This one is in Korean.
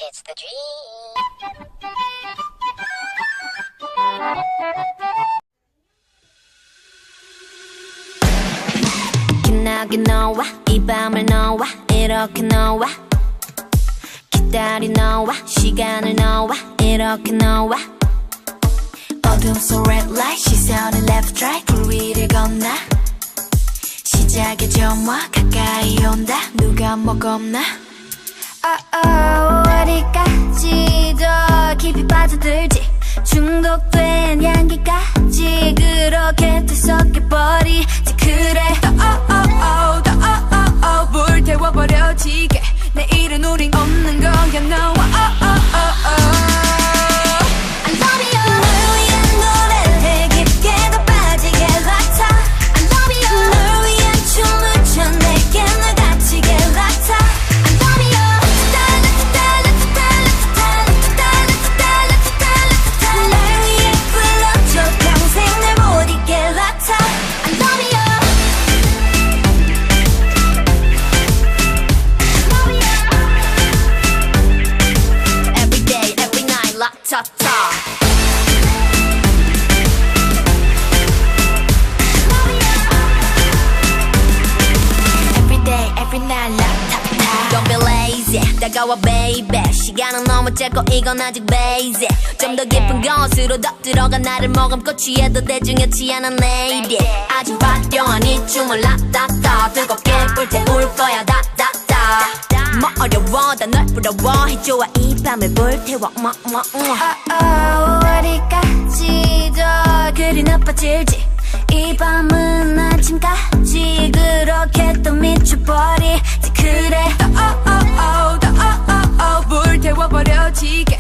It's the dream. 기나게 너와 이 밤을 너와 이렇게 너와 기다린 너와 시간을 너와 이렇게 너와 어둠 속 red light 시선을 left right 불 위를 건너 시작의 점화 가까이 온다 누가 뭐 겁나 어디까지 더 깊이 빠져들지 중독된 향기까지 그렇게 뒤섞여버리지 그래 더 불태워버려지게 내일은 우린 없는 거야 너와 I love you 널 위한 노래를 깊게 더 빠지게 같아 I love you 널 위한 춤을 춰 내게 널 갇히게 같아 I love you 날 위해 불러줘 평생 날 못 잊게 같아 I love you Every day, every night, 락타타 Every day, every night, 락타타 Don't be lazy, 다가와 baby 시간은 너무 짧고 이건 아직 basic 좀 더 깊은 것으로 더 들어가 나를 머금고 취해도 대중이었지 않은 lady 아주 화려한 이 춤을 락타타 뜨겁게 불태울 거야 다다다 뭐 어려워 다 널 부러워해 좋아 이 밤을 불태워 어디까지 더 그리 나빠질지 이 밤은 아침까지 그렇게 또 미쳐버리지 그래 불태워버려지게